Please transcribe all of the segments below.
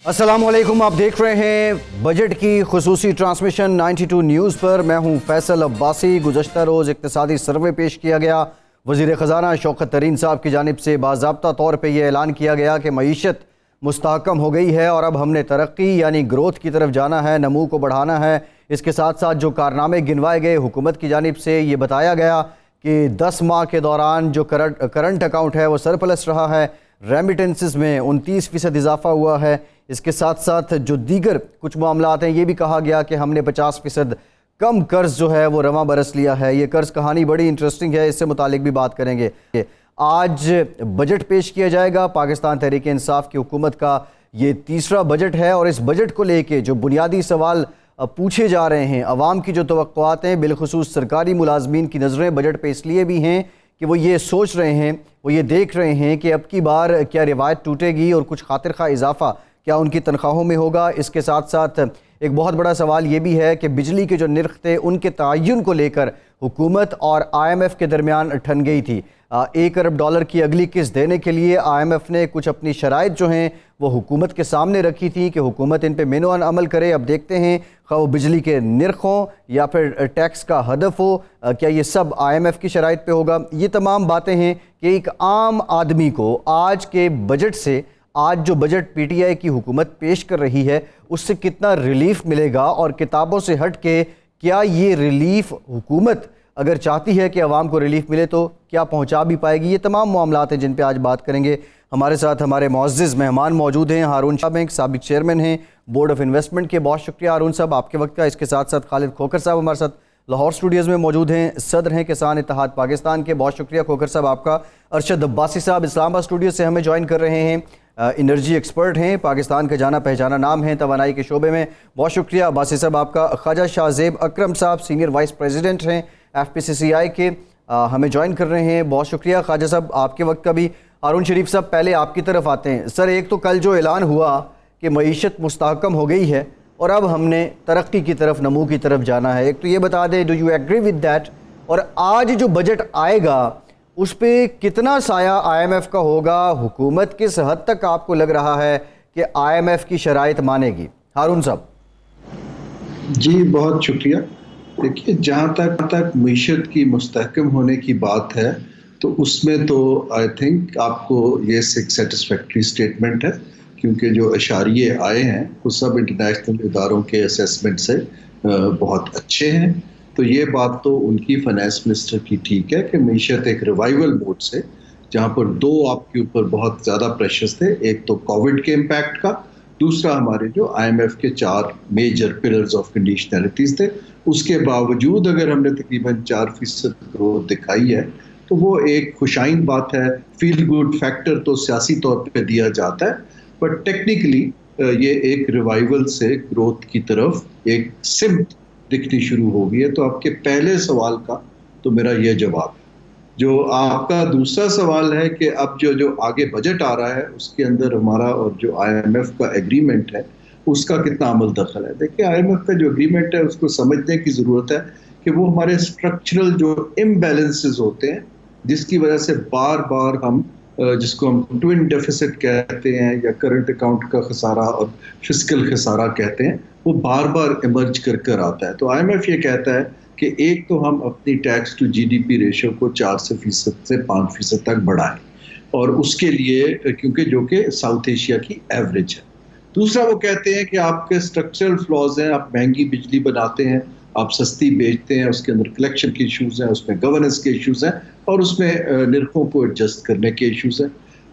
अस्सलाम वालेकुम, आप देख रहे हैं बजट की खुसूसी ट्रांसमिशन 92 न्यूज़ पर। मैं हूं फैसल अब्बासी। गुज़श्ता रोज़ इक़्तिसादी सर्वे पेश किया गया। वज़ीर ख़ज़ाना शौकत तरीन साहब की जानिब से बाज़ाब्ता तौर पर यह ऐलान किया गया कि मईशत मुस्तहकम हो गई है और अब हमने तरक्की यानी ग्रोथ की तरफ जाना है, नमू को बढ़ाना है। इसके साथ साथ जो कारनामे गिनवाए गए हुकूमत की जानिब से, ये बताया गया कि 10 माह के दौरान जो करंट अकाउंट है वो सरप्लस रहा है, रेमिटेंसेस में 29% इजाफा हुआ है। इसके साथ साथ जो दीगर कुछ मामलात हैं, ये भी कहा गया कि हमने 50% कम कर्ज जो है वो रवा बरस लिया है। ये कर्ज कहानी बड़ी इंटरेस्टिंग है, इससे मुतालिक भी बात करेंगे। आज बजट पेश किया जाएगा। पाकिस्तान तहरीक इंसाफ की हुकूमत का ये तीसरा बजट है और इस बजट को लेके जो बुनियादी सवाल पूछे जा रहे हैं, अवाम की जो तवक्कुआत हैं, बिलखुसूस सरकारी मुलाजमीन की नज़रें बजट पे इसलिए भी हैं कि वो ये सोच रहे हैं, वो ये देख रहे हैं कि अब की बार क्या रिवायत टूटेगी और कुछ खातिर खा इजाफा क्या उनकी तनख्वाहों में होगा। इसके साथ साथ एक बहुत बड़ा सवाल ये भी है कि बिजली के जो निर्ख थे उनके तयन को लेकर हुकूमत और IMF के दरमियान ठन गई थी। $1 अरब की अगली किस्त देने के लिए IMF ने कुछ अपनी शराइत जो हैं वो हुकूमत के सामने रखी थी कि हुकूमत इन पे मेनुअन अमल करे। अब देखते हैं खा वो बिजली के निर्ख हों या फिर टैक्स का हदफ हो, क्या ये सब IMF की शराइत पे होगा। ये तमाम बातें हैं कि एक आम आदमी को आज के बजट से, आज जो बजट PTI की हुकूमत पेश कर रही है, उससे कितना रिलीफ मिलेगा और किताबों से हट के क्या ये रिलीफ हुकूमत अगर चाहती है कि आवाम को रिलीफ मिले तो क्या पहुंचा भी पाएगी। ये तमाम मामलात हैं जिन पे आज बात करेंगे। हमारे साथ हमारे मुअज़्ज़िज़ मेहमान मौजूद हैं। हारून शाह बैंक साबिक चेयरमैन हैं बोर्ड ऑफ इन्वेस्टमेंट के। बहुत शुक्रिया हारून साहब आपके वक्त का। इसके साथ साथ खालिद खोखर साहब हमारे साथ लाहौर स्टूडियोज़ में मौजूद हैं, सदर हैं किसान इत्तेहाद पाकिस्तान के। बहुत शुक्रिया खोखर साहब आपका। अरशद अब्बासी साहब इस्लामाबाद स्टूडियो से हमें ज्वाइन कर रहे हैं, एनर्जी एक्सपर्ट हैं, पाकिस्तान का जाना पहचाना नाम है तवानाई के शोबे में। बहुत शुक्रिया अब्बासी साहब आपका। ख्वाजा शाहज़ेब अकरम साहब सीनियर वाइस प्रेसिडेंट हैं FPCCI के, हमें ज्वाइन कर रहे हैं। बहुत शुक्रिया ख्वाजा साहब आपके वक्त का भी। हारून शरीफ साहब पहले आपकी तरफ आते हैं। सर, एक तो कल जो ऐलान हुआ कि मईशत मुस्तहकम हो गई है और अब हमने तरक्की की तरफ, नमू की तरफ जाना है, एक तो ये बता दें, do you agree with that? और आज जो बजट आएगा उस पर कितना साया IMF का होगा? हुकूमत किस हद तक आपको लग रहा है कि IMF की शराइत मानेगी? हारून साहब जी बहुत शुक्रिया। देखिए, जहाँ तक मईशत की मुस्तहकम होने की बात है तो उसमें तो आई थिंक आपको ये एक सेटिस्फैक्ट्री स्टेटमेंट है, क्योंकि जो अशारिये आए हैं वो सब इंटरनेशनल इदारों के असेसमेंट से बहुत अच्छे हैं। तो ये बात तो उनकी फाइनेंस मिनिस्टर की ठीक है कि मईशत एक रिवाइवल मोड से, जहाँ पर दो आपके ऊपर बहुत ज़्यादा प्रेशर्स थे, एक तो कोविड के इम्पैक्ट का, दूसरा हमारे जो IMF के 4 मेजर पिलर्स ऑफ कंडीशनैलिटीज़ थे, उसके बावजूद अगर हमने तकरीबन 4% ग्रोथ दिखाई है तो वो एक खुशाइन बात है। फील गुड फैक्टर तो सियासी तौर पे दिया जाता है, बट टेक्निकली ये एक रिवाइवल से ग्रोथ की तरफ एक सिम्त दिखनी शुरू हो गई है। तो आपके पहले सवाल का तो मेरा ये जवाब है। जो आपका दूसरा सवाल है कि अब जो आगे बजट आ रहा है उसके अंदर हमारा और जो IMF का एग्रीमेंट है उसका कितना अमल दखल है। देखिए, IMF का जो एग्रीमेंट है उसको समझने की ज़रूरत है कि वो हमारे स्ट्रक्चरल जो इम्बैलेंसेस होते हैं, जिसकी वजह से बार बार हम जिसको हम ट्विन डेफिसिट कहते हैं या करंट अकाउंट का खसारा और फिस्कल खसारा कहते हैं, वो बार बार इमर्ज कर आता है। तो IMF ये कहता है कि एक तो हम अपनी टैक्स टू GDP रेशो को 4% से 5% तक बढ़ाएं, और उसके लिए क्योंकि जो कि साउथ एशिया की एवरेज है। दूसरा वो कहते हैं कि आपके स्ट्रक्चरल फ्लॉज हैं, आप महंगी बिजली बनाते हैं, आप सस्ती बेचते हैं, उसके अंदर कलेक्शन के इश्यूज हैं, उसमें गवर्नेंस के इश्यूज हैं और उसमें निर्खों को एडजस्ट करने के इश्यूज हैं।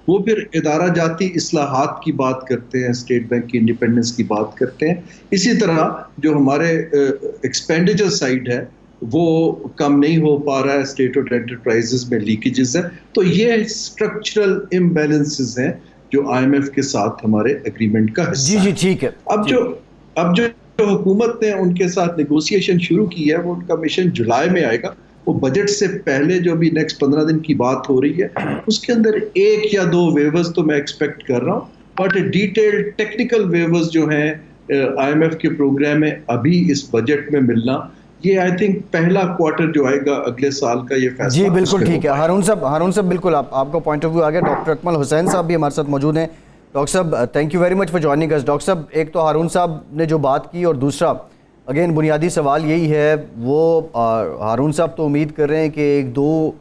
वो फिर इदारा जाती इस्लाहात की बात करते हैं, स्टेट बैंक की इंडिपेंडेंस की बात करते हैं। इसी तरह जो हमारे एक्सपेंडिचर साइड है वो कम नहीं हो पा रहा है, स्टेट और एंटरप्राइजेस में लीकेजेस है। तो ये स्ट्रक्चरल इम्बैलेंसेस हैं जो IMF के साथ हमारे एग्रीमेंट का हिस्सा जी ठीक है। अब जो हुकूमत ने उनके साथ नेगोशिएशन शुरू की है वो उनका मिशन जुलाई में आएगा। वो बजट से पहले जो भी नेक्स्ट 15 दिन की बात हो रही है उसके अंदर 1 या 2 वेवर्स तो मैं एक्सपेक्ट कर रहा हूँ, बट डिटेल्ड टेक्निकल वेवर्स जो हैं IMF के प्रोग्राम में अभी इस बजट में मिलना, ये आई थिंक पहला क्वार्टर जो आएगा अगले साल का ये फैसला। जी बिल्कुल ठीक है। हारून साहब बिल्कुल आपका पॉइंट ऑफ व्यू आ गया। डॉक्टर अकमल हुसैन साहब भी हमारे साथ मौजूद हैं, डॉक्टर साहब thank you very much for joining us. Doctor साहब, एक तो हारून साहब ने जो बात की, और दूसरा अगेन बुनियादी सवाल यही है, वो हारून साहब तो उम्मीद कर रहे हैं कि एक दो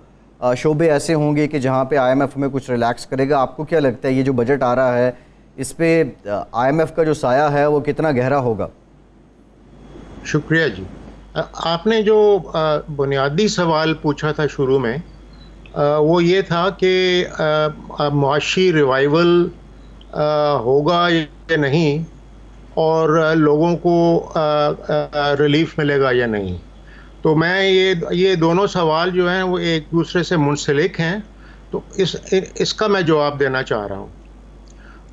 शोबे ऐसे होंगे कि जहाँ पे IMF में कुछ रिलैक्स करेगा। आपको क्या लगता है ये जो बजट आ रहा है, इस पे IMF का जो साया है वो कितना गहरा होगा? शुक्रिया जी। आपने जो बुनियादी सवाल पूछा था शुरू में, वो ये था कि मुआशी रिवाइवल होगा या नहीं, और लोगों को रिलीफ मिलेगा या नहीं। तो मैं ये दोनों सवाल जो हैं वो एक दूसरे से मुंसलिक हैं, तो इसका मैं जवाब देना चाह रहा हूँ।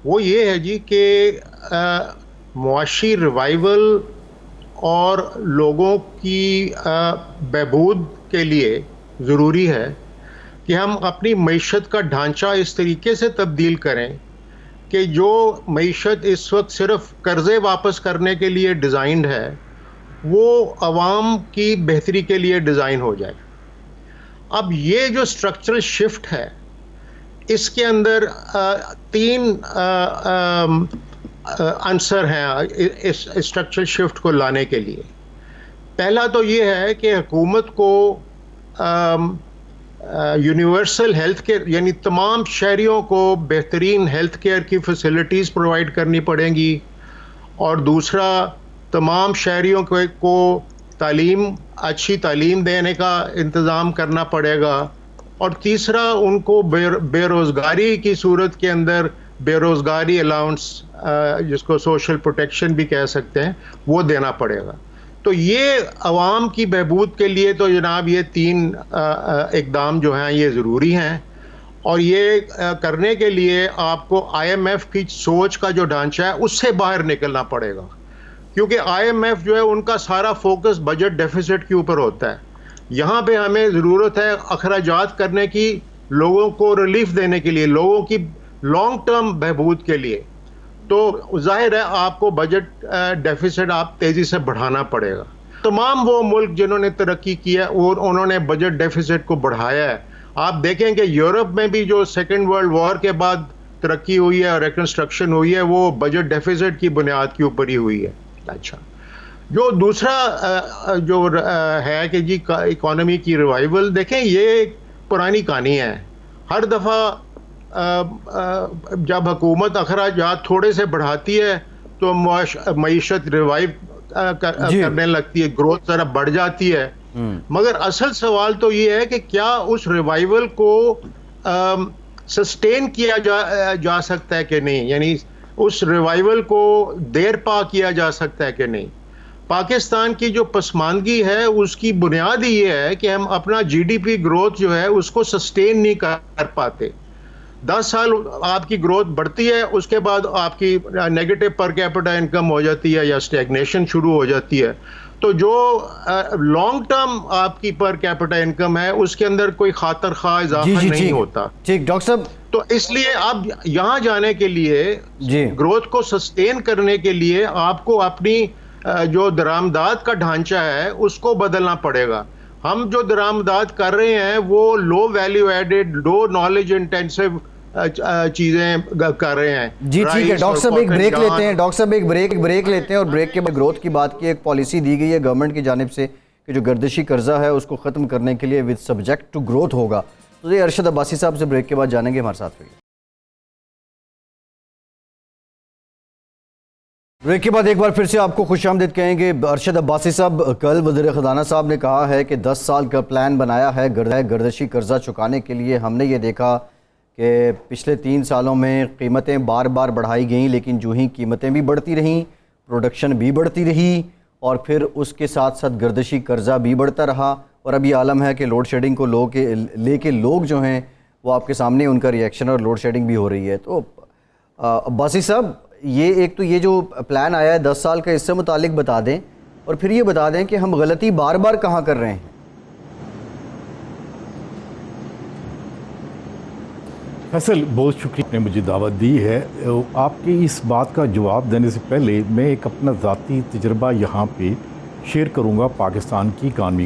वो ये है जी कि मुआशी रिवाइवल और लोगों की बहबूद के लिए ज़रूरी है कि हम अपनी मईशत का ढांचा इस तरीके से तब्दील करें कि जो मईशत इस वक्त सिर्फ कर्ज़े वापस करने के लिए डिज़ाइंड है, वो आवाम की बेहतरी के लिए डिज़ाइन हो जाए। अब ये जो स्ट्रक्चरल शिफ्ट है, इसके अंदर तीन आंसर हैं इस स्ट्रक्चरल शिफ्ट को लाने के लिए। पहला तो ये है कि हुकूमत को यूनिवर्सल हेल्थ केयर, यानी तमाम शहरियों को बेहतरीन हेल्थ केयर की फैसिलिटीज़ प्रोवाइड करनी पड़ेंगी, और दूसरा तमाम शहरियों को अच्छी तालीम देने का इंतज़ाम करना पड़ेगा, और तीसरा उनको बेरोज़गारी की सूरत के अंदर बेरोज़गारी अलाउंस, जिसको सोशल प्रोटेक्शन भी कह सकते हैं, वो देना पड़ेगा। तो ये अवाम की बहबूद के लिए तो जनाब ये तीन इक़दाम जो हैं ये ज़रूरी हैं, और ये करने के लिए आपको IMF की सोच का जो ढांचा है उससे बाहर निकलना पड़ेगा, क्योंकि IMF जो है उनका सारा फोकस बजट डेफिसिट के ऊपर होता है। यहाँ पे हमें ज़रूरत है अखराजात करने की, लोगों को रिलीफ देने के लिए, लोगों की लॉन्ग टर्म बहबूद के लिए। तो जाहिर है आपको बजट डेफिसिट आप तेज़ी से बढ़ाना पड़ेगा। तमाम वो मुल्क जिन्होंने तरक्की की है वो उन्होंने बजट डेफिसिट को बढ़ाया है। आप देखें कि यूरोप में भी जो सेकेंड वर्ल्ड वॉर के बाद तरक्की हुई है और रिकन्स्ट्रक्शन हुई है, वो बजट डेफिसिट की बुनियाद के ऊपर ही हुई है। अच्छा, जो दूसरा जो है कि जी इकॉनमी की रिवाइवल, देखें ये एक पुरानी कहानी है। हर दफ़ा जब हुकूमत अखराजात थोड़े से बढ़ाती है तो मईशत रिवाइव करने लगती है, ग्रोथ ज़रा बढ़ जाती है। मगर असल सवाल तो ये है कि क्या उस रिवाइवल को सस्टेन किया जा सकता है कि नहीं, यानी उस रिवाइवल को देर पा किया जा सकता है कि नहीं। पाकिस्तान की जो पसमानदगी है उसकी बुनियाद ही ये है कि हम अपना GDP ग्रोथ जो है उसको सस्टेन नहीं कर पाते। 10 साल आपकी ग्रोथ बढ़ती है, उसके बाद आपकी नेगेटिव पर कैपिटा इनकम हो जाती है या स्टैग्नेशन शुरू हो जाती है। तो जो लॉन्ग टर्म आपकी पर कैपिटा इनकम है उसके अंदर कोई खातर खा इजाफा नहीं होता। ठीक डॉक्टर साहब, तो इसलिए अब यहाँ जाने के लिए, ग्रोथ को सस्टेन करने के लिए आपको अपनी जो दरामदाद का ढांचा है उसको बदलना पड़ेगा। हम जो दरामदाद कर रहे हैं वो लो वैल्यू एडेड, लो नॉलेज इंटेंसिव चीजें कर रहे हैं। जी ठीक है डॉक्टर साहब, एक ब्रेक लेते हैं। डॉक्टर साहब एक ब्रेक लेते हैं, और ब्रेक के बाद ग्रोथ की बात की। एक पॉलिसी दी गई है गवर्नमेंट की जानिब से कि जो गर्दिशी कर्जा है उसको ख़त्म करने के लिए विद सब्जेक्ट टू ग्रोथ होगा। तो ये अरशद अब्बासी साहब से ब्रेक के बाद जानेंगे, हमारे साथ रहिए। ब्रेक के बाद एक बार फिर से आपको खुशामदीद कहेंगे। अरशद अब्बासी साहब, कल वज़ीर ख़ज़ाना साहब ने कहा है कि 10 साल का प्लान बनाया है गर्दिशी कर्जा चुकाने के लिए। हमने ये देखा कि पिछले 3 सालों में कीमतें बार बार बढ़ाई गईं, लेकिन जो ही कीमतें भी बढ़ती रहीं, प्रोडक्शन भी बढ़ती रही, और फिर उसके साथ साथ गर्दिशी कर्जा भी बढ़ता रहा। और अभी आलम है कि लोड शेडिंग को लेके लोग जो हैं वो आपके सामने उनका रिएक्शन, और लोड शेडिंग भी हो रही है। तो अब्बासी साहब, ये एक तो ये जो प्लान आया है 10 साल का, इससे मुतालिक बता दें, और फिर ये बता दें कि हम गलती बार बार कहाँ कर रहे हैं। फैसल, बहुत शुक्रिया आपने मुझे दावत दी है। आपकी इस बात का जवाब देने से पहले मैं एक अपना ज़ाती तजर्बा यहाँ पे शेयर करूँगा पाकिस्तान की इकानमी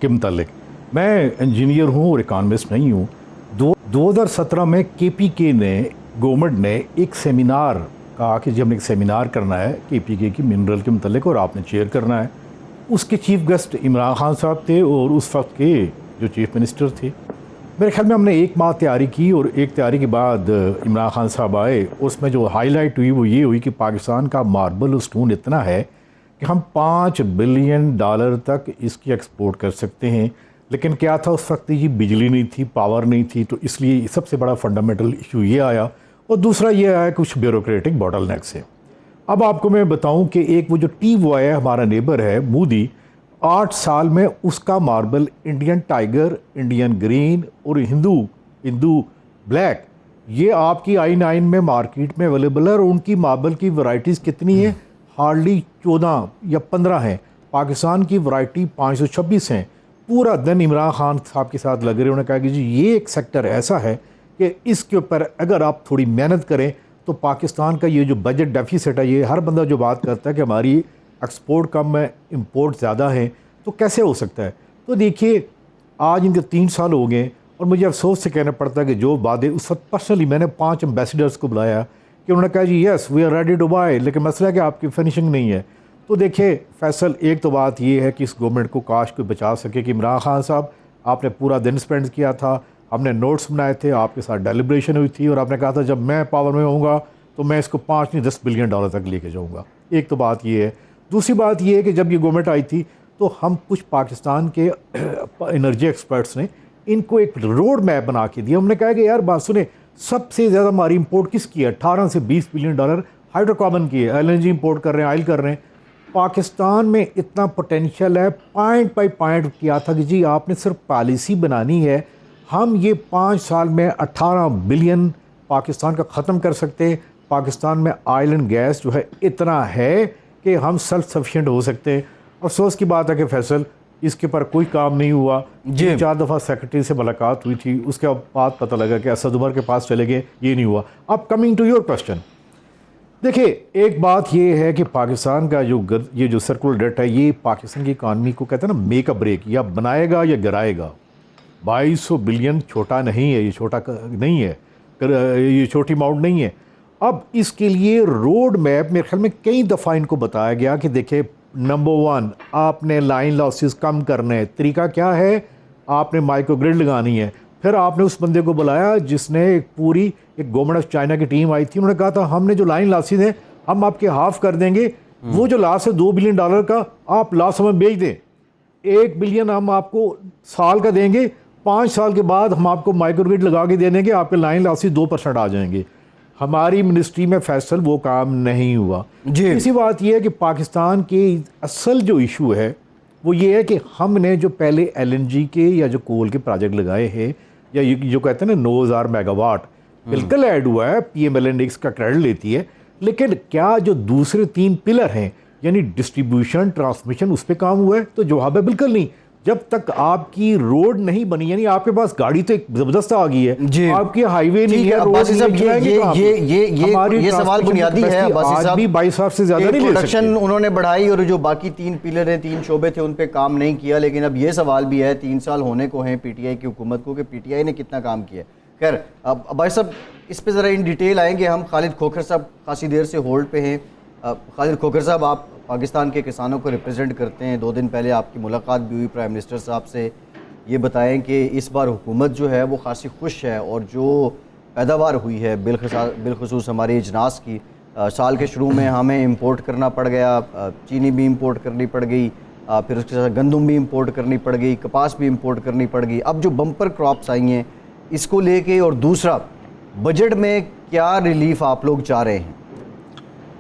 के मुतालिक। मैं इंजीनियर हूँ और इकानमिस्ट नहीं हूँ। 2017 में KPK ने गवर्नमेंट ने एक सेमिनार कहा कि जब एक सेमिनार करना है KPK की मिनरल के मतलब और आपने चेयर करना है। उसके चीफ गेस्ट इमरान खान साहब थे और उस वक्त के जो चीफ मिनिस्टर थे। मेरे ख्याल में हमने एक माह तैयारी की और एक तैयारी के बाद इमरान खान साहब आए। उसमें जो हाईलाइट हुई वो ये हुई कि पाकिस्तान का मार्बल स्टोन इतना है कि हम $5 बिलियन तक इसकी एक्सपोर्ट कर सकते हैं। लेकिन क्या था उस वक्त जी, बिजली नहीं थी, पावर नहीं थी, तो इसलिए सबसे बड़ा फंडामेंटल इशू ये आया। और दूसरा ये आया कुछ ब्यूरोक्रेटिक बॉटलनेक से। अब आपको मैं बताऊं कि एक वो जो TY है, हमारा नेबर है मूडी, 8 साल में उसका marble Indian tiger, Indian green और हिंदू ब्लैक, ये आपकी I9 में मार्केट में अवेलेबल है। और उनकी मार्बल की वैरायटीज़ कितनी है? हार्डली 14 या 15 हैं। पाकिस्तान की वैरायटी 526 हैं। पूरा दिन इमरान खान साहब के साथ लगे रहे। उन्होंने कहा कि जी ये एक सेक्टर ऐसा है कि इसके ऊपर अगर आप थोड़ी मेहनत करें तो पाकिस्तान का ये जो बजट डेफिसिट है, ये हर बंदा जो बात करता है कि हमारी एक्सपोर्ट कम है, इंपोर्ट ज़्यादा है, तो कैसे हो सकता है? तो देखिए आज इनके 3 साल हो गए और मुझे अफसोस से कहना पड़ता है कि जो वादे उस वक्त पर्सनली मैंने 5 एम्बेसडर्स को बुलाया कि उन्होंने कहा जी yes we are ready to buy, लेकिन मसला है कि आपकी फिनिशिंग नहीं है। तो देखिए फैसल, एक तो बात ये है कि इस गवर्नमेंट को काश कोई बचा सके कि इमरान खान साहब आपने पूरा दिन स्पेंड किया था, हमने नोट्स बनाए थे, आपके साथ डेलिब्रेशन हुई थी और आपने कहा था जब मैं पावर में होऊंगा तो मैं इसको 5 नहीं 10 बिलियन डॉलर तक लेके जाऊंगा। एक तो बात ये है। दूसरी बात ये है कि जब ये गवर्नमेंट आई थी तो हम कुछ पाकिस्तान के एनर्जी एक्सपर्ट्स ने इनको एक रोड मैप बना के दिया। हमने कहा कि यार बात सुने, सबसे ज़्यादा हमारी इंपोर्ट किसकी है? 18 से 20 बिलियन डॉलर हाइड्रोकार्बन की है। LNG इंपोर्ट कर रहे हैं, ऑयल कर रहे हैं। पाकिस्तान में इतना पोटेंशियल है। पॉइंट बाई पॉइंट किया था कि जी आपने सिर्फ पॉलिसी बनानी है, हम ये 5 साल में 18 बिलियन पाकिस्तान का ख़त्म कर सकते हैं। पाकिस्तान में ऑयल एंड गैस जो है इतना है कि हम सेल्फ सफिशिएंट हो सकते हैं। अफसोस की बात है कि फैसल इसके पर कोई काम नहीं हुआ। 4 दफ़ा सेक्रेटरी से मुलाकात हुई थी, उसके बाद पता लगा कि असद उमर के पास चले गए, ये नहीं हुआ। अब कमिंग टू योर क्वेश्चन, देखिए एक बात ये है कि पाकिस्तान का ये जो सर्कुलर डेट है, ये पाकिस्तान की इकानमी को कहते हैं ना मेक अ ब्रेक, या बनाएगा या गिराएगा। 2200 बिलियन छोटा नहीं है, ये छोटा नहीं है, ये छोटी अमाउंट नहीं है। अब इसके लिए रोड मैप मेरे ख्याल में कई दफ़ा इनको बताया गया कि देखिए नंबर 1 आपने लाइन लॉसेस कम करने, तरीका क्या है? आपने माइक्रोग्रिड लगानी है। फिर आपने उस बंदे को बुलाया जिसने एक गवर्नमेंट ऑफ चाइना की टीम आई थी, उन्होंने कहा था हमने जो लाइन लॉसेस हैं हम आपके हाफ कर देंगे। वो जो लॉस है $2 बिलियन का, आप लॉस हमें बेच दें, 1 बिलियन हम आपको साल का देंगे, 5 साल के बाद हम आपको माइक्रोग्रिड लगा के दे देंगे, आपके लाइन लॉसेस 2% आ जाएंगे। हमारी मिनिस्ट्री में फैसल वो काम नहीं हुआ। इसी बात यह है कि पाकिस्तान के असल जो इशू है वो ये है कि हमने जो पहले LNG के या जो कोल के प्रोजेक्ट लगाए हैं, या जो कहते हैं ना 9000 मेगावाट, बिल्कुल ऐड हुआ है, PMLN का क्रेडिट लेती है, लेकिन क्या जो दूसरे 3 पिलर हैं यानी डिस्ट्रीब्यूशन, ट्रांसमिशन, उस पर काम हुआ है? तो जवाब है बिल्कुल नहीं। जब तक आपकी रोड नहीं बनी, यानी आपके पास गाड़ी तो एक जबरदस्त आ गई है, आपकी हाईवे नहीं है, रोड नहीं है, ये सवाल बुनियादी है। आज भी 22 से ज्यादा नहीं ले सकते। प्रोडक्शन उन्होंने बढ़ाई और जो बाकी 3 पिलर हैं, 3 शोबे थे, उन पे काम नहीं किया। लेकिन अब ये सवाल भी है, 3 साल होने को हैं PTI की हुकूमत को, कि PTI ने कितना काम किया। खैर अब भाई साहब इस पे ज़रा इन डिटेल आएंगे हम। खालिद खोखर साहब काफ़ी देर से होल्ड पे हैं। खालिद खोखर साहब, आप पाकिस्तान के किसानों को रिप्रेजेंट करते हैं। 2 दिन पहले आपकी मुलाकात भी हुई प्राइम मिनिस्टर साहब से। ये बताएं कि इस बार हुकूमत जो है वो खासी खुश है और जो पैदावार हुई है बिलखुसूस हमारी अजनास की, साल के शुरू में हमें इंपोर्ट करना पड़ गया, चीनी भी इंपोर्ट करनी पड़ गई, फिर उसके साथ गंदम भी इंपोर्ट करनी पड़ गई, कपास भी इंपोर्ट करनी पड़ गई। अब जो बम्पर क्रॉप्स आई हैं इसको लेके, और दूसरा बजट में क्या रिलीफ आप लोग चाह रहे हैं?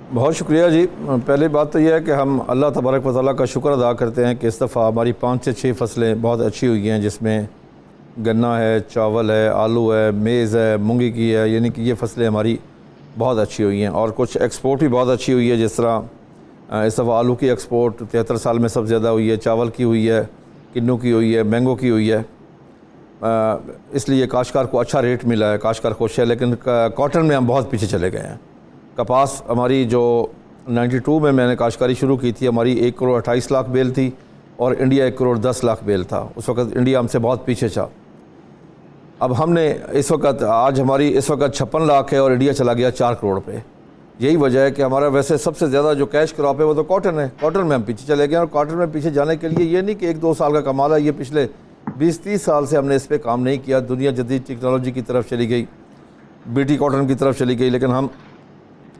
बहुत शुक्रिया जी। पहली बात तो यह है कि हम अल्लाह तबारक व तआला का शुक्र अदा करते हैं कि इस दफ़ा हमारी 5 से 6 फसलें बहुत अच्छी हुई हैं, जिसमें गन्ना है, चावल है, आलू है, मेज़ है, मूंगी की है, यानी कि ये फसलें हमारी बहुत अच्छी हुई हैं। और कुछ एक्सपोर्ट भी बहुत अच्छी हुई है, जिस तरह इस दफ़ा आलू की एक्सपोर्ट 73 साल में सबसे ज़्यादा हुई है, चावल की हुई है, किन्नू की हुई है, मैंगो की हुई है। इसलिए काश्तकार को अच्छा रेट मिला है, काश्तकार खुश है। लेकिन कॉटन में हम बहुत पीछे चले गए हैं। कपास हमारी जो 92 में मैंने काश्तकारी शुरू की थी, हमारी 1 करोड़ 28 लाख बेल थी और इंडिया 1 करोड़ 10 लाख बेल था। उस वक्त इंडिया हमसे बहुत पीछे था। अब हमने इस वक्त, आज हमारी इस वक्त 56 लाख है और इंडिया चला गया 4 करोड़ पे। यही वजह है कि हमारा वैसे सबसे ज़्यादा जो कैश क्रॉप है वो तो कॉटन है। कॉटन में हम पीछे चले गए और कॉटन में पीछे जाने के लिए ये नहीं कि 1-2 साल का कमाल है, ये पिछले 20-30 साल से हमने इस पर काम नहीं किया। दुनिया जदीद टेक्नोलॉजी की तरफ चली गई, बीटी कॉटन की तरफ चली गई, लेकिन हम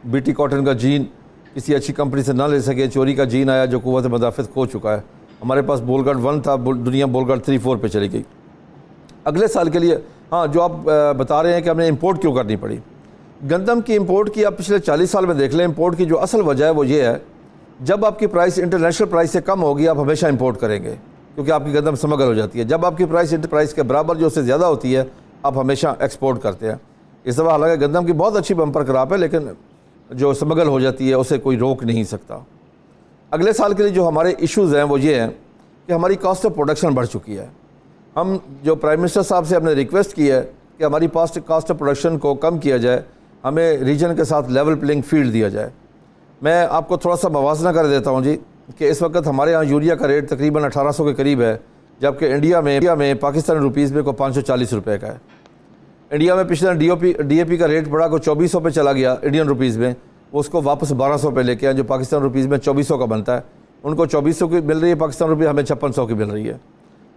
बीटी कॉटन का जीन किसी अच्छी कंपनी से ना ले सके। चोरी का जीन आया जो क़ुव्वत मदाफ़त खो चुका है। हमारे पास बोलगार्ड 1 था, दुनिया बोलगार्ड 3-4 पे चली गई। अगले साल के लिए हाँ, जो आप बता रहे हैं कि हमें इंपोर्ट क्यों करनी पड़ी, गंदम की इंपोर्ट की आप पिछले 40 साल में देख लें। इंपोर्ट की जो असल वजह है वो ये है, जब आपकी प्राइस इंटरनेशनल प्राइस से कम होगी आप हमेशा इंपोर्ट करेंगे, क्योंकि आपकी गंदम स्मगल हो जाती है। जब आपकी प्राइस इंटर प्राइस के बराबर जो उससे ज़्यादा होती है आप हमेशा एक्सपोर्ट करते हैं। इस दफ़ा हालांकि गंदम की बहुत अच्छी बम्पर क्रॉप है, लेकिन जो स्मगल हो जाती है उसे कोई रोक नहीं सकता। अगले साल के लिए जो हमारे इश्यूज़ हैं वो ये हैं कि हमारी कॉस्ट ऑफ प्रोडक्शन बढ़ चुकी है। हम जो प्राइम मिनिस्टर साहब से हमने रिक्वेस्ट की है कि हमारी कॉस्ट ऑफ प्रोडक्शन को कम किया जाए, हमें रीजन के साथ लेवल प्लेइंग फील्ड दिया जाए। मैं आपको थोड़ा सा मवाजना कर देता हूँ जी कि इस वक्त हमारे यहाँ यूरिया का रेट तकरीबन 1800 के करीब है, जबकि इंडिया में पाकिस्तानी रुपीज़ में को 540 रुपये का है। इंडिया में पिछले DAP का रेट बढ़ा को 2400 पे चला गया इंडियन रुपीज़ में, वो उसको वापस 1200 पे लेके आए, जो पाकिस्तान रुपीज़ में 2400 का बनता है। उनको 2400 की मिल रही है पाकिस्तान रुपये, हमें 5600 की मिल रही है।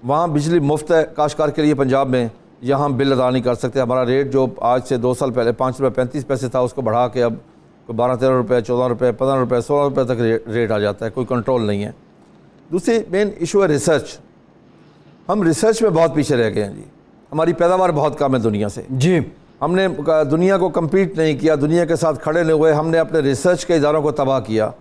वहाँ बिजली मुफ्त है काश्तकार के लिए पंजाब में, यहाँ हम बिल अदा नहीं कर सकते। हमारा रेट जो आज से 2 साल पहले 5 रुपये 35 पैसे था, उसको बढ़ा के अब 12-13 रुपये, 14 रुपये, 15 रुपये, 16 रुपये तक रेट आ जाता है, कोई कंट्रोल नहीं है। दूसरी मेन इशू है रिसर्च। हम रिसर्च में बहुत पीछे रह गए हैं जी। हमारी पैदावार बहुत कम है दुनिया से जी। हमने दुनिया को कम्पीट नहीं किया, दुनिया के साथ खड़े नहीं हुए, हमने अपने रिसर्च के इदारों को तबाह किया।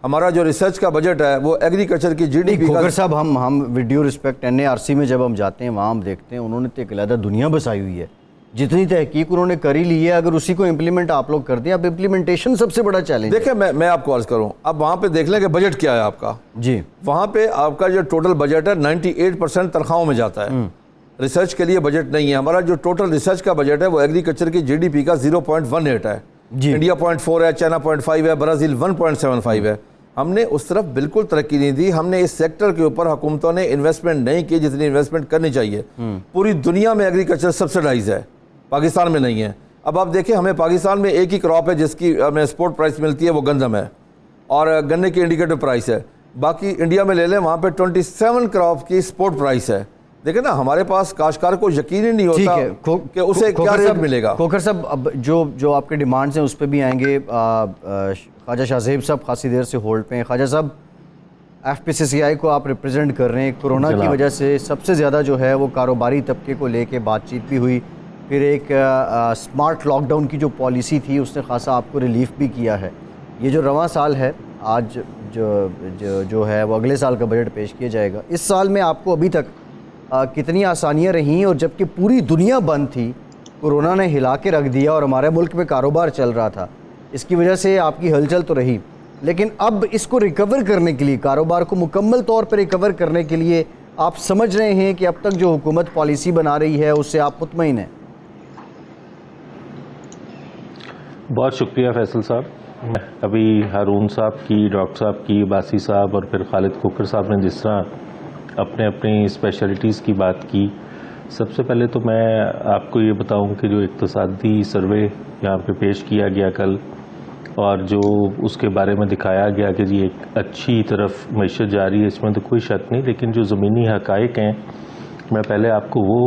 हमारा जो रिसर्च का बजट है वो एग्रीकल्चर की GDP खोखर साहब, हम विड्यू रिस्पेक्ट NARC में जब हम जाते हैं वहाँ हम देखते हैं उन्होंने तो एक अलग दुनिया बसाई हुई है। जितनी तहकीक उन्होंने करी ली है, अगर उसी को इम्प्लीमेंट आप लोग करते हैं, अब इम्प्लीमेंटेशन सबसे बड़ा चैलेंज। देखिए मैं आपको अर्ज करूँ, अब वहाँ पे देख लें कि बजट क्या है आपका जी। वहाँ पे आपका जो टोटल बजट है 98% तनख्वाहों में जाता है, रिसर्च के लिए बजट नहीं है। हमारा जो टोटल रिसर्च का बजट है वो एग्रीकल्चर की GDP का 0.18 है, इंडिया 0.4 है, चाइना 0.5 है, ब्राज़ील 1.75 है। हमने उस तरफ बिल्कुल तरक्की नहीं दी। हमने इस सेक्टर के ऊपर हुकूमतों ने इन्वेस्टमेंट नहीं की जितनी इन्वेस्टमेंट करनी चाहिए। पूरी दुनिया में एग्रीकल्चर सब्सिडाइज है, पाकिस्तान में नहीं है। अब आप देखें, हमें पाकिस्तान में एक ही क्रॉप है जिसकी हमें एक्सपोर्ट प्राइस मिलती है, वो गंदम है और गन्ने की इंडिकेटिव प्राइस है। बाकी इंडिया में ले लें, वहाँ पे 27 क्रॉप की एक्सपोर्ट प्राइस है। देखें ना, हमारे पास काश्तकार को यकीन ही नहीं होता कि उसे क्या रेट मिलेगा। खोखर साहब, अब जो आपके डिमांड्स हैं उस पर भी आएंगे। ख्वाजा शाहजेब साहब खासी देर से होल्ड पे हैं। ख्वाजा साहब, FPCCI को आप रिप्रेजेंट कर रहे हैं। कोरोना की वजह से सबसे ज़्यादा जो है वो कारोबारी तबके को लेके बातचीत भी हुई, फिर एक स्मार्ट लॉकडाउन की जो पॉलिसी थी उसने खासा आपको रिलीफ भी किया है। ये जो रवां साल है, आज जो है वो अगले साल का बजट पेश किया जाएगा। इस साल में आपको अभी तक कितनी आसानियां रहीं, और जबकि पूरी दुनिया बंद थी, कोरोना ने हिला के रख दिया और हमारे मुल्क में कारोबार चल रहा था, इसकी वजह से आपकी हलचल तो रही, लेकिन अब इसको रिकवर करने के लिए, कारोबार को मुकम्मल तौर पर रिकवर करने के लिए आप समझ रहे हैं कि अब तक जो हुकूमत पॉलिसी बना रही है उससे आप मुतमईन हैं? बहुत शुक्रिया फैसल साहब। अभी हारून साहब की, डॉक्टर साहब की, बासी साहब और फिर खालिद खोखर साहब ने जिस तरह अपने अपनी स्पेशलिटीज़ की बात की, सबसे पहले तो मैं आपको ये बताऊं कि जो इक्तिसादी सर्वे यहाँ पे पेश किया गया कल, और जो उसके बारे में दिखाया गया कि जी एक अच्छी तरफ मईशत जा रही है, इसमें तो कोई शक नहीं, लेकिन जो ज़मीनी हक़ाइक़ हैं, मैं पहले आपको वो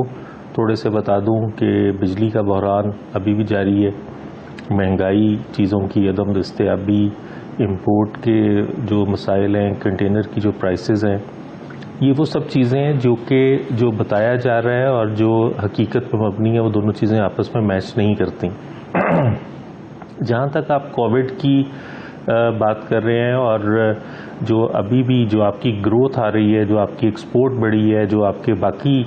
थोड़े से बता दूं कि बिजली का बहरान अभी भी जारी है, महंगाई, चीज़ों की अदम दस्तयाबी, इंपोर्ट के जो मसाइल हैं, कंटेनर की जो प्राइसेस हैं, ये वो सब चीज़ें हैं जो बताया जा रहा है और जो हकीकत पर मबनी है, वो दोनों चीज़ें आपस में मैच नहीं करती। जहाँ तक आप कोविड की बात कर रहे हैं, और जो अभी भी जो आपकी ग्रोथ आ रही है, जो आपकी एक्सपोर्ट बढ़ी है, जो आपके बाकी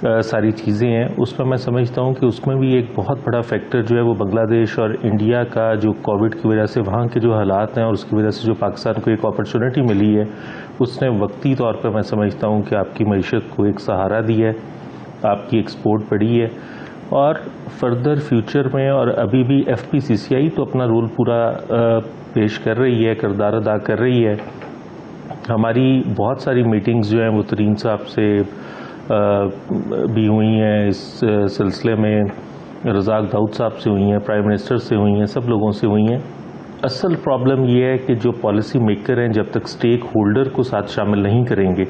सारी चीज़ें हैं, उसमें मैं समझता हूँ कि उसमें भी एक बहुत बड़ा फैक्टर जो है वो बांग्लादेश और इंडिया का जो कोविड की वजह से वहाँ के जो हालात हैं और उसकी वजह से जो पाकिस्तान को एक अपॉर्चुनिटी मिली है, उसने वक्ती तौर पर मैं समझता हूँ कि आपकी मईशत को एक सहारा दिया है, आपकी एक्सपोर्ट बढ़ी है, और फर्दर फ्यूचर में और अभी भी FPCCI तो अपना रोल पूरा पेश कर रही है, किरदार अदा कर रही है। हमारी बहुत सारी मीटिंग्स जो हैं वो तरीन साहब से भी हुई हैं, इस सिलसिले में रज़ाक दाऊद साहब से हुई हैं, प्राइम मिनिस्टर से हुई हैं, सब लोगों से हुई हैं। असल प्रॉब्लम ये है कि जो पॉलिसी मेकर हैं जब तक स्टेक होल्डर को साथ शामिल नहीं करेंगे,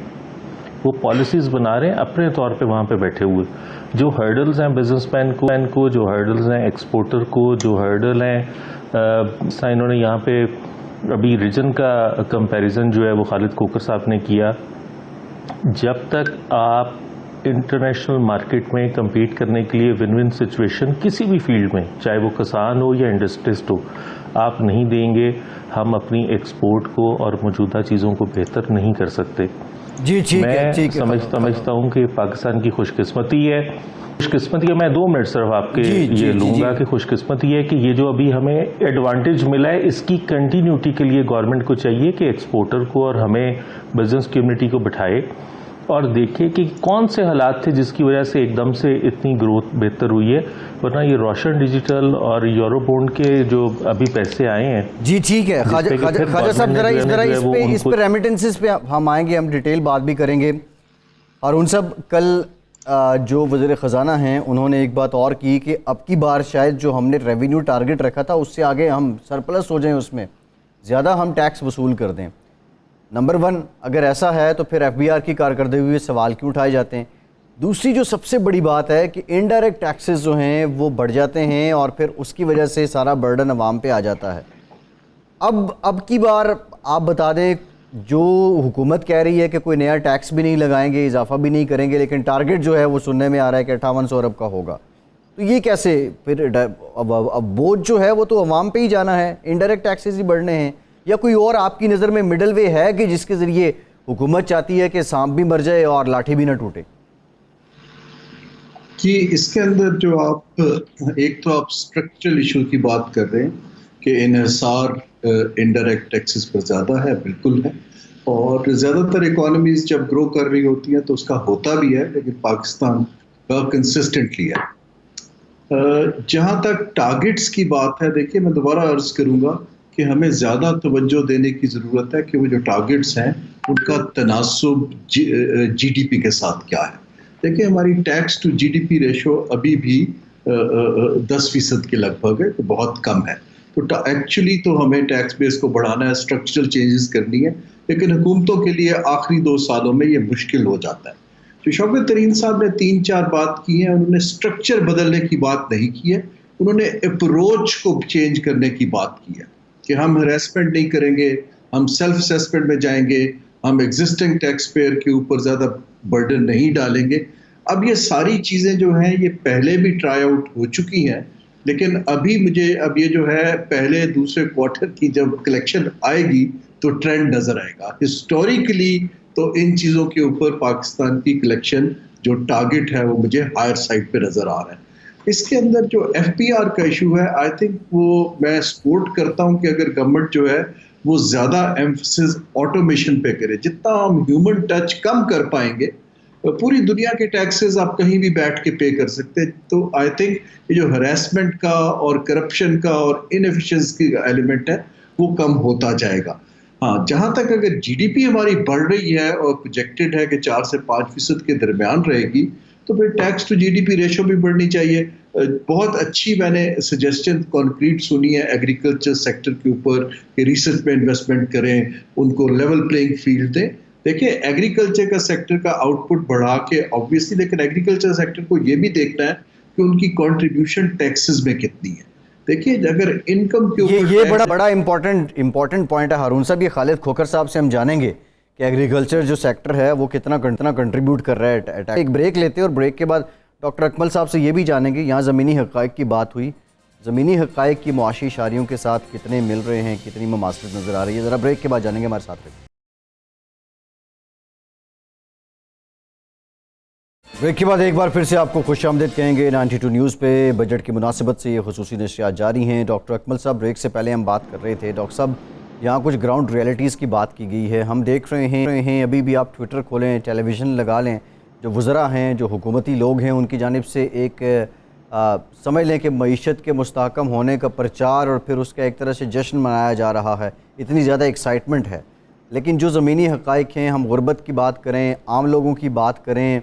वो पॉलिसीज़ बना रहे हैं अपने तौर पे वहाँ पे बैठे हुए। जो हर्डल्स हैं बिजनेसमैन को, जो हर्डल्स हैं एक्सपोर्टर को, जो हर्डल हैं इन्होंने यहाँ पे अभी रीजन का कंपैरिजन जो है वो खालिद खोखर साहब ने किया। जब तक आप इंटरनेशनल मार्केट में compete करने के लिए विन विन सिचुएशन किसी भी फील्ड में, चाहे वो किसान हो या इंडस्ट्रिस्ट हो, आप नहीं देंगे, हम अपनी एक्सपोर्ट को और मौजूदा चीज़ों को बेहतर नहीं कर सकते। जी ठीक है, ठीक है। मैं समझता हूँ कि पाकिस्तान की खुशकिस्मती है। मैं 2 मिनट सिर्फ आपके ये लूँगा कि खुशकिस्मती है कि ये जो अभी हमें एडवांटेज मिला है, इसकी कंटिन्यूटी के लिए गवर्नमेंट को चाहिए कि एक्सपोर्टर को और हमें बिजनेस कम्युनिटी को बिठाए और देखें कि कौन से हालात थे जिसकी वजह से एकदम से इतनी ग्रोथ बेहतर हुई है। वरना ये रोशन डिजिटल और यूरोबॉन्ड के जो अभी पैसे आए हैं। जी ठीक है, ख्वाजा साहब जरा इस पे रेमिटेंसेस पे हम आएंगे, हम डिटेल बात भी करेंगे। और उन सब कल जो वज़ीर ख़जाना हैं उन्होंने एक बात और की कि अब की बार शायद जो हमने रेवेन्यू टारगेट रखा था उससे आगे हम सरप्लस हो जाएं, उसमें ज़्यादा हम टैक्स वसूल कर दें। नंबर 1 अगर ऐसा है तो फिर FBR की कारकर्दगी हुए सवाल क्यों उठाए जाते हैं। दूसरी जो सबसे बड़ी बात है कि इनडायरेक्ट टैक्सेस जो हैं वो बढ़ जाते हैं और फिर उसकी वजह से सारा बर्डन अवाम पे आ जाता है। अब की बार आप बता दें, जो हुकूमत कह रही है कि कोई नया टैक्स भी नहीं लगाएंगे, इजाफा भी नहीं करेंगे, लेकिन टारगेट जो है वो सुनने में आ रहा है कि 5800 अरब का होगा, तो ये कैसे फिर अब बोझ जो है वो तो अवाम पे ही जाना है, इनडायरेक्ट टैक्सेस ही बढ़ने हैं, या कोई और आपकी नज़र में मिडल वे है कि जिसके ज़रिए हुकूमत चाहती है कि सांप भी मर जाए और लाठी भी ना टूटे? कि इसके अंदर जो आप एक तो आप स्ट्रक्चरल इशू की बात कर रहे हैं कि इन्हिसार इनडायरेक्ट टैक्सेस पर ज़्यादा है, बिल्कुल है, और ज़्यादातर इकोनॉमीज जब ग्रो कर रही होती हैं तो उसका होता भी है, लेकिन पाकिस्तान का कंसिस्टेंटली है। जहाँ तक टारगेट्स की बात है, देखिए मैं दोबारा अर्ज करूँगा कि हमें ज़्यादा तवज्जो देने की ज़रूरत है कि वो जो टारगेट्स हैं उनका तनासुब GDP के साथ क्या है। देखिए हमारी टैक्स टू GDP रेशो अभी भी 10% के लगभग है, तो बहुत कम है। तो एक्चुअली तो हमें टैक्स बेस को बढ़ाना है, स्ट्रक्चरल चेंजेस करनी है, लेकिन हुकूमतों के लिए आखिरी 2 सालों में ये मुश्किल हो जाता है। तो शौकत तरीन साहब ने 3-4 बात की है, उन्होंने स्ट्रक्चर बदलने की बात नहीं की है, उन्होंने अप्रोच को चेंज करने की बात की है कि हम हरेसमेंट नहीं करेंगे, हम सेल्फ असेसमेंट में जाएंगे, हम एग्जिस्टिंग टैक्स पेयर के ऊपर ज़्यादा बर्डन नहीं डालेंगे। अब ये सारी चीज़ें जो हैं ये पहले भी ट्राई आउट हो चुकी हैं, लेकिन अभी मुझे अब ये जो है पहले दूसरे क्वार्टर की जब कलेक्शन आएगी तो ट्रेंड नज़र आएगा। हिस्टोरिकली तो इन चीज़ों के ऊपर पाकिस्तान की कलेक्शन जो टारगेट है वो मुझे हायर साइड पे नज़र आ रहा है। इसके अंदर जो FBR का इशू है, आई थिंक वो मैं सपोर्ट करता हूं कि अगर गवर्नमेंट जो है वो ज़्यादा एम्फसिस ऑटोमेशन पे करे, जितना हम ह्यूमन टच कम कर पाएंगे, पूरी दुनिया के टैक्सेस आप कहीं भी बैठ के पे कर सकते हैं। तो आई थिंक ये जो हरेसमेंट का और करप्शन का और इनएफिशिएंसी का एलिमेंट है वो कम होता जाएगा। हाँ, जहाँ तक अगर GDP हमारी बढ़ रही है और प्रोजेक्टेड है कि 4 से 5% के दरमियान रहेगी, तो फिर टैक्स टू GDP रेशो भी बढ़नी चाहिए। बहुत अच्छी मैंने सजेशन कॉन्क्रीट सुनी है एग्रीकल्चर सेक्टर के ऊपर कि रिसर्च में इन्वेस्टमेंट करें, उनको लेवल प्लेइंग फील्ड दें। देखिए एग्रीकल्चर का सेक्टर का आउटपुट बढ़ा के ऑब्वियसली, लेकिन एग्रीकल्चर सेक्टर को ये भी देखना है कि उनकी कंट्रीब्यूशन टैक्सेस में कितनी है। देखिए अगर इनकम के ऊपर ये बड़ा इंपॉर्टेंट पॉइंट है हारून साहब। ये खालिद खोखर साहब से हम जानेंगे कि एग्रीकल्चर जो सेक्टर है वो कितना कंट्रीब्यूट कर रहा है। एक ब्रेक लेते हैं और ब्रेक के बाद डॉक्टर अकमल साहब से ये भी जानेंगे, यहाँ ज़मीनी हक़ाइक़ की बात हुई, ज़मीनी हक़ाइक़ की मुआशी शारियों के साथ कितने मिल रहे हैं, कितनी ममासलत नज़र आ रही है, ज़रा ब्रेक के बाद जानेंगे। हमारे साथ रहिए। ब्रेक के बाद एक बार फिर से आपको खुशामदीद कहेंगे 92 न्यूज़ पे। बजट की मुनासिबत से ये खुसूसी नशरियात जारी हैं। डॉक्टर अकमल साहब, ब्रेक से पहले हम बात कर रहे थे, डॉक्टर साहब यहाँ कुछ ग्राउंड रियलिटीज़ की बात की गई है। हम देख रहे हैं अभी भी आप ट्विटर खोलें, टेलीविज़न लगा लें, जो वज़रा हैं, जो हुकूमती लोग हैं, उनकी जानिब से एक समझ लें कि मईशत के मुस्तहकम होने का प्रचार और फिर उसका एक तरह से जश्न मनाया जा रहा है, इतनी ज़्यादा एक्साइटमेंट है। लेकिन जो ज़मीनी हक़ाइक़ हैं, हम गुरबत की बात करें, आम लोगों की बात करें,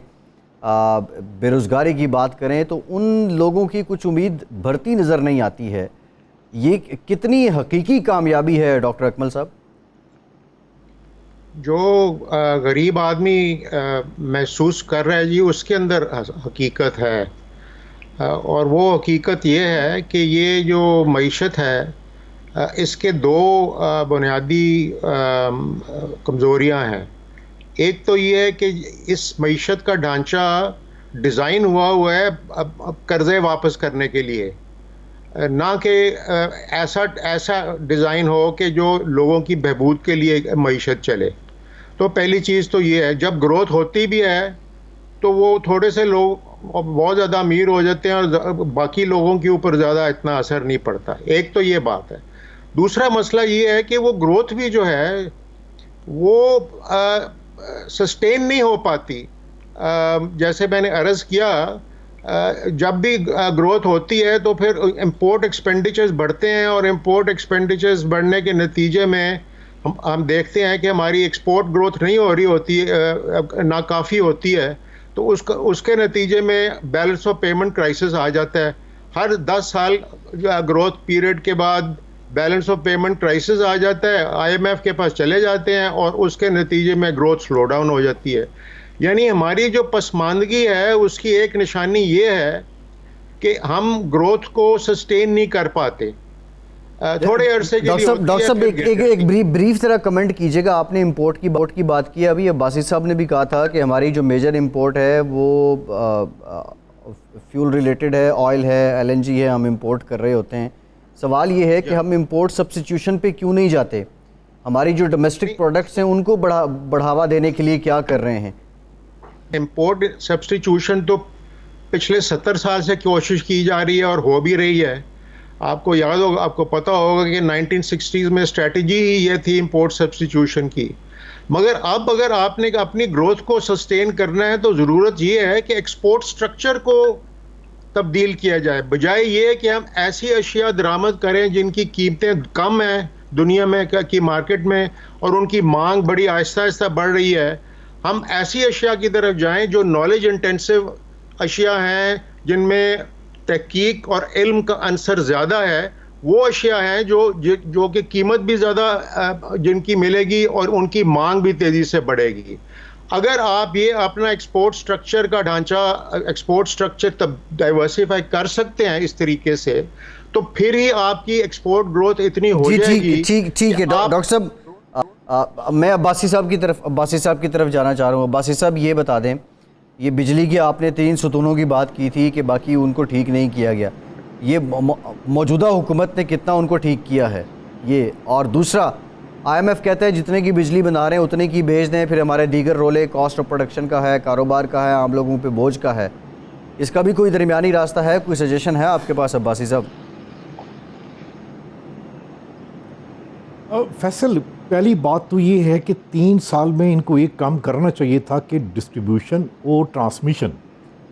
बेरोज़गारी की बात करें तो उन लोगों की कुछ उम्मीद भरती नज़र नहीं आती है। ये कितनी हकीकी कामयाबी है डॉक्टर अकमल साहब? जो गरीब आदमी महसूस कर रहा है जी, उसके अंदर हकीकत है। और वो हकीकत ये है कि ये जो मईशत है इसके दो बुनियादी कमज़ोरियाँ हैं। एक तो ये है कि इस मईशत का ढांचा डिज़ाइन हुआ है अब कर्ज़े वापस करने के लिए, ना कि ऐसा डिज़ाइन हो कि जो लोगों की बहबूद के लिए मईशत चले। तो पहली चीज़ तो ये है, जब ग्रोथ होती भी है तो वो थोड़े से लोग बहुत ज़्यादा अमीर हो जाते हैं और बाकी लोगों के ऊपर ज़्यादा इतना असर नहीं पड़ता। एक तो ये बात है। दूसरा मसला ये है कि वो ग्रोथ भी जो है वो सस्टेन नहीं हो पाती। जैसे मैंने अर्ज़ किया, जब भी ग्रोथ होती है तो फिर इंपोर्ट एक्सपेंडिचर्स बढ़ते हैं और इंपोर्ट एक्सपेंडिचर्स बढ़ने के नतीजे में हम देखते हैं कि हमारी एक्सपोर्ट ग्रोथ नहीं हो रही होती, नाकाफ़ी होती है। तो उसके नतीजे में बैलेंस ऑफ पेमेंट क्राइसिस आ जाता है। हर 10 साल ग्रोथ पीरियड के बाद बैलेंस ऑफ पेमेंट क्राइसिस आ जाता है, IMF के पास चले जाते हैं और उसके नतीजे में ग्रोथ स्लो डाउन हो जाती है। यानी हमारी जो पसमानदगी है उसकी एक निशानी ये है कि हम ग्रोथ को सस्टेन नहीं कर पाते थोड़े अरसे के लिए। डॉक्टर साहब एक ब्रीफ तरह कमेंट कीजिएगा। आपने इंपोर्ट की बात की, अभी अब्बासी साहब ने भी कहा था कि हमारी जो मेजर इंपोर्ट है वो फ्यूल रिलेटेड है, ऑयल है, LNG है, हम इंपोर्ट कर रहे होते हैं। सवाल ये है कि हम इंपोर्ट सब्स्टिट्यूशन पे क्यों नहीं जाते? हमारी जो डोमेस्टिक प्रोडक्ट्स हैं उनको बढ़ावा देने के लिए क्या कर रहे हैं? इंपोर्ट सब्स्टिट्यूशन तो पिछले 70 साल से कोशिश की जा रही है और हो भी रही है। आपको याद होगा, आपको पता होगा कि 1960s में स्ट्रेटजी ही ये थी इंपोर्ट सब्स्टिट्यूशन की। मगर अब अगर आपने अपनी ग्रोथ को सस्टेन करना है तो ज़रूरत ये है कि एक्सपोर्ट स्ट्रक्चर को तब्दील किया जाए, बजाय ये कि हम ऐसी अशिया दरामद करें जिनकी कीमतें कम हैं दुनिया में की मार्केट में और उनकी मांग बड़ी आहिस्ता आहिस्ता बढ़ रही है। हम ऐसी अशिया की तरफ जाएं जो नॉलेज इंटेंसिव अशिया हैं, जिनमें तहकीक और इल्म का अंसर ज़्यादा है। वो अशिया हैं जो कि कीमत भी ज़्यादा जिनकी मिलेगी और उनकी मांग भी तेज़ी से बढ़ेगी। अगर आप ये अपना एक्सपोर्ट स्ट्रक्चर का ढांचा, एक्सपोर्ट स्ट्रक्चर तब डाइवर्सिफाई कर सकते हैं इस तरीके से, तो फिर ही आपकी एक्सपोर्ट ग्रोथ इतनी हो जाएगी। ठीक है डॉक्टर साहब, मैं अब्बासी साहब की तरफ जाना चाह रहा हूँ। अब्बासी साहब ये बता दें, ये बिजली की आपने 3 सुतूनों की बात की थी कि बाकी उनको ठीक नहीं किया गया, ये मौजूदा हुकूमत ने कितना उनको ठीक किया है ये? और दूसरा, IMF कहता है जितने की बिजली बना रहे हैं उतने की भेज दें, फिर हमारे दीगर रोले कॉस्ट ऑफ प्रोडक्शन का है, कारोबार का है, आम लोगों पे बोझ का है। इसका भी कोई दरमियानी रास्ता है? कोई सजेशन है आपके पास अब्बासी साहब? फैसल, पहली बात तो ये है कि 3 साल में इनको एक काम करना चाहिए था कि डिस्ट्रीब्यूशन और ट्रांसमिशन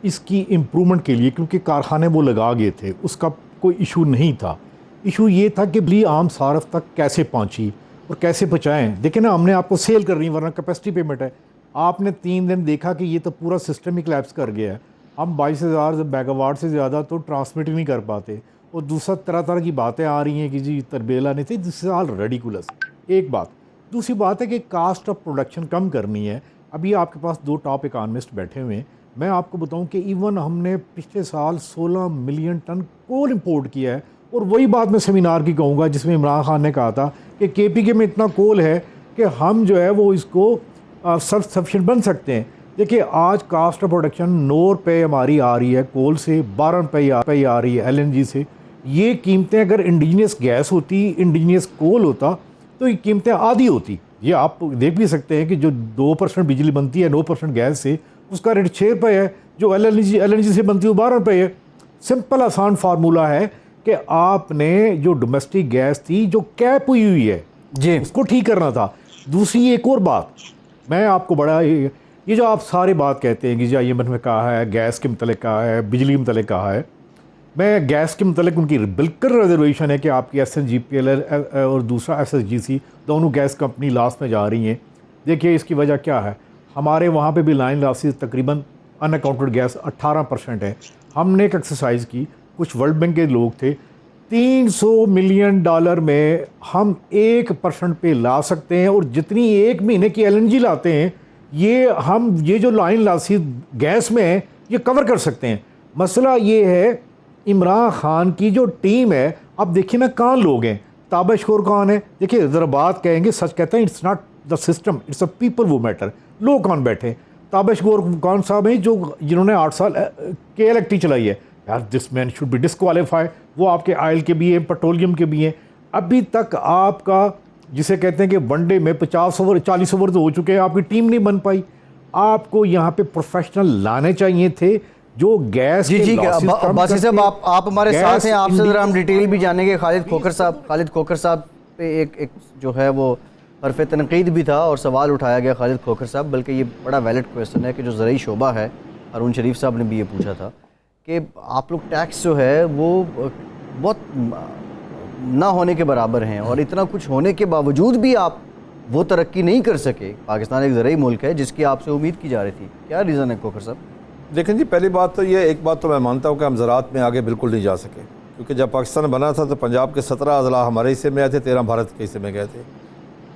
इसकी इम्प्रूवमेंट के लिए, क्योंकि कारखाने वो लगा गए थे, उसका कोई इशू नहीं था। इशू ये था कि बिजली आम सारफ तक कैसे पहुंची और कैसे पहुँचाएँ। देखिए ना, हमने आपको सेल करनी है वरना कैपेसिटी पेमेंट है। आपने 3 दिन देखा कि ये तो पूरा सिस्टम ही कोलैप्स कर गया है। हम 22,000 मेगावाट से ज़्यादा तो ट्रांसमिट ही नहीं कर पाते। और दूसरा, तरह तरह की बातें आ रही हैं कि जी तरबेला नहीं थी, दिस इज ऑल रेडिकुलस। एक बात। दूसरी बात है कि कास्ट ऑफ प्रोडक्शन कम करनी है। अभी आपके पास 2 टॉप इकॉनमिस्ट बैठे हुए हैं। मैं आपको बताऊं कि इवन हमने पिछले साल 16 मिलियन टन कोल इंपोर्ट किया है। और वही बात मैं सेमिनार की कहूँगा जिसमें इमरान खान ने कहा था कि KPK में इतना कोल है कि हम जो है वो इसको सेल्फ सफिशिएंट बन सकते हैं। देखिए, आज कास्ट ऑफ प्रोडक्शन 9 रुपये हमारी आ रही है कोल से, 12 रुपये आ रही है LNG से। ये कीमतें अगर इंडिजिनियस गैस होती, इंडिजिनियस कोल होता, तो ये कीमतें आधी होती। ये आप देख भी सकते हैं कि जो 2% बिजली बनती है 9% गैस से, उसका रेट 6 रुपये है। जो LNG से बनती है वो 12 रुपये है। सिंपल आसान फार्मूला है कि आपने जो डोमेस्टिक गैस थी जो कैप हुई है जी, उसको ठीक करना था। दूसरी एक और बात, मैं आपको बड़ा ये जो आप सारे बात कहते हैं कि जो IMF में कहा है, गैस के मतलब कहा है, बिजली के मतलब कहा है, मैं गैस के मतलब उनकी बिल्कुल रिजर्वेशन है कि आपकी SNGPL और दूसरा SSGC दोनों गैस कंपनी लॉस में जा रही हैं। देखिए इसकी वजह क्या है, हमारे वहाँ पे भी लाइन लॉसेस तकरीबन अनअकाउंटेड गैस 18% है। हमने एक एक्सरसाइज की, कुछ वर्ल्ड बैंक के लोग थे, $300 मिलियन में हम 1% पे ला सकते हैं, और जितनी एक महीने की LNG लाते हैं ये जो लाइन लासी गैस में है ये कवर कर सकते हैं। मसला ये है इमरान खान की जो टीम है, अब देखिए ना कहाँ लोग हैं, ताबशखोर कौन है, देखिए ज़रा बात कहेंगे सच कहते हैं, it's not the system, it's a people वो मैटर। लोग कौन बैठे, ताबशखोर कौन साहब हैं जिन्होंने 8 साल KLACT चलाई है, यार this man should be disqualify. वो आपके ऑयल के भी हैं, पेट्रोलियम के भी हैं। अभी तक आपका जिसे कहते हैं कि वनडे में 50 ओवर 40 ओवर तो हो चुके हैं, आपकी टीम नहीं बन पाई। आपको यहाँ पे प्रोफेशनल लाने चाहिए थे जो गैस जी के जी losses कम बासी साहब, करके आप हमारे गैस साथ हैं, आपसे इंडी- ज़रा हम डिटेल भी जानेंगे। खालिद खोखर साहब पे एक जो है वो हरफ तनकीद भी था और सवाल उठाया गया खालिद खोखर साहब, बल्कि ये बड़ा वैलिड क्वेश्चन है कि जो ज़रूरी शोबा है, हारून शरीफ साहब ने भी ये पूछा था कि आप लोग टैक्स जो है वो बहुत ना होने के बराबर हैं, और इतना कुछ होने के बावजूद भी आप वो तरक्की नहीं कर सके। पाकिस्तान एक ज़रूरी मुल्क है जिसकी आपसे उम्मीद की जा रही थी, क्या रीज़न है खोखर साहब? देखें जी, पहली बात तो ये, एक बात तो मैं मानता हूँ कि हम ज़राअत में आगे बिल्कुल नहीं जा सके, क्योंकि जब पाकिस्तान बना था तो पंजाब के 17 अज़ला हमारे हिस्से में आए थे, 13 भारत के हिस्से में गए थे।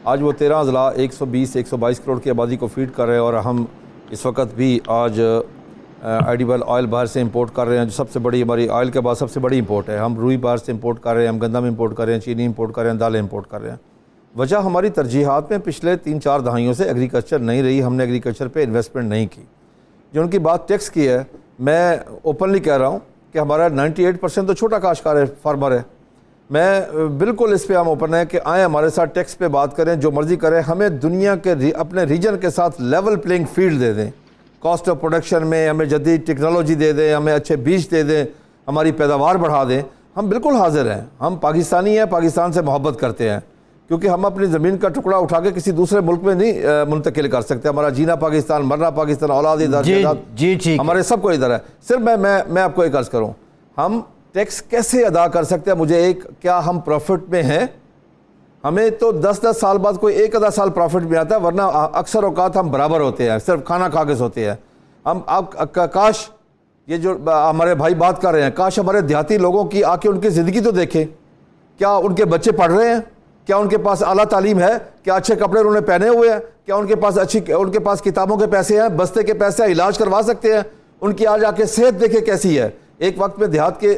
आज वो 13 अज़ला 120-122 करोड़ की आबादी को फीड कर रहे हैं, और हम इस वक्त भी आज एडिबल ऑयल बाहर से इंपोर्ट कर रहे हैं, जो सबसे बड़ी हमारी ऑयल के बाद सबसे बड़ी इंपोर्ट है। हम रुई बाहर से इंपोर्ट कर रहे हैं, हम गंदम इंपोर्ट कर रहे हैं, चीनी इंपोर्ट कर रहे हैं, दालें इंपोर्ट कर रहे हैं। वजह हमारी तरजीहात में पिछले 3-4 दहाइयों से एग्रीकल्चर नहीं रही, हमने एग्रीकल्चर पे इन्वेस्टमेंट नहीं की। जो उनकी बात टैक्स की है, मैं ओपनली कह रहा हूँ कि हमारा 98% तो छोटा काश्तकार है, फार्मर है। मैं बिल्कुल इस पे हम ओपन है कि आए हमारे साथ टैक्स पे बात करें, जो मर्जी करें, हमें दुनिया के अपने रीजन के साथ लेवल प्लेइंग फील्ड दे दें, कॉस्ट ऑफ प्रोडक्शन में हमें जदीद टेक्नोलॉजी दे दें, हमें अच्छे बीज दे दें, हमारी पैदावार बढ़ा दें। हम बिल्कुल हाजिर हैं, हम पाकिस्तानी हैं, पाकिस्तान से मोहब्बत करते हैं, क्योंकि हम अपनी ज़मीन का टुकड़ा उठा के किसी दूसरे मुल्क में नहीं मुंतकिल कर सकते। हमारा जीना पाकिस्तान, मरना पाकिस्तान, औलाद इधर, जी ठीक, हमारे सबको इधर है। सिर्फ मैं आपको एक अर्ज़ करूँ, हम टैक्स कैसे अदा कर सकते हैं? मुझे एक, क्या हम प्रॉफिट में हैं? हमें तो 10-10 साल बाद कोई एक आधा साल प्रॉफिट में आता है, वरना अक्सर औकात हम बराबर होते हैं, सिर्फ खाना खा के सोते हैं हम। काश ये जो हमारे भाई बात कर रहे हैं, काश हमारे देहाती लोगों की आके उनकी ज़िंदगी तो देखें। क्या उनके बच्चे पढ़ रहे हैं? क्या उनके पास आला तालीम है? क्या अच्छे कपड़े उन्होंने पहने हुए हैं? क्या उनके पास किताबों के पैसे हैं, बस्ते के पैसे हैं, इलाज करवा सकते हैं? उनकी आज आके सेहत देखे कैसी है। एक वक्त में देहात के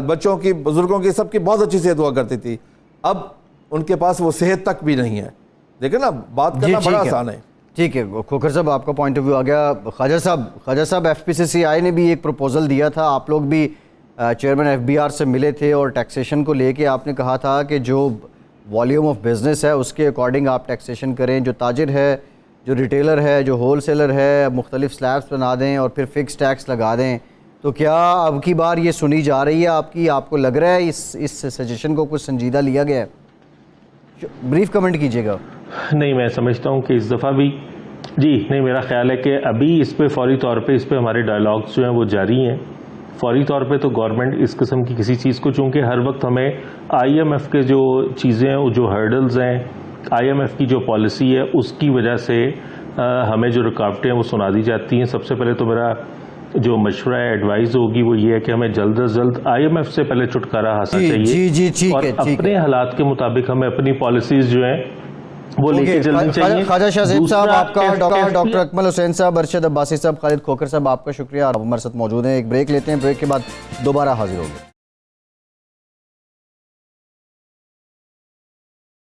बच्चों की, बुजुर्गों की, सबकी बहुत अच्छी सेहत हुआ करती थी, अब उनके पास वो सेहत तक भी नहीं है। देखिए ना, बात करना बड़ा आसान है। ठीक है खोखर साहब, आपका पॉइंट ऑफ व्यू आ गया। ख्वाजा साहब FPCCI ने भी एक प्रपोजल दिया था, आप लोग भी चेयरमैन FBR से मिले थे, और टैक्सेशन को लेके आपने कहा था कि जो वॉल्यूम ऑफ बिज़नेस है उसके अकॉर्डिंग आप टैक्सेशन करें, जो ताजिर है, जो रिटेलर है, जो होलसेलर है, मुख्तलिफ स्लैब्स बना दें और फिर फिक्स टैक्स लगा दें। तो क्या अब की बार ये सुनी जा रही है आपको लग रहा है इस सजेशन को कुछ संजीदा लिया गया है? ब्रीफ कमेंट कीजिएगा। नहीं, मैं समझता हूँ कि इस दफ़ा भी नहीं, मेरा ख्याल है कि अभी इस पे फौरी तौर पे इस पे हमारे डायलॉग्स जो हैं वो जारी हैं। फौरी तौर पे तो गवर्नमेंट इस किस्म की किसी चीज़ को, चूँकि हर वक्त हमें IMF के जो चीज़ें हैं, जो हर्डल्स हैं, IMF की जो पॉलिसी है, उसकी वजह से हमें जो रुकावटें हैं वो सुना दी जाती हैं। सबसे पहले तो मेरा जो मशवरा है, एडवाइस होगी, वो ये है कि हमें जल्द अज जल्द IMF से पहले छुटकारा हासिल चाहिए। जी और अपने हालात के मुताबिक हमें अपनी पॉलिसीज जो हैं वो लेके चलनी चाहिए। ख्वाजा शाहज़ेब साहब आपका, डॉक्टर अकमल हुसैन साहब, अरशद अब्बासी साहब, खालिद खोखर साहब, आपका शुक्रिया, आप हमारे साथ मौजूद हैं। एक ब्रेक लेते हैं, ब्रेक के बाद दोबारा हाजिर होंगे।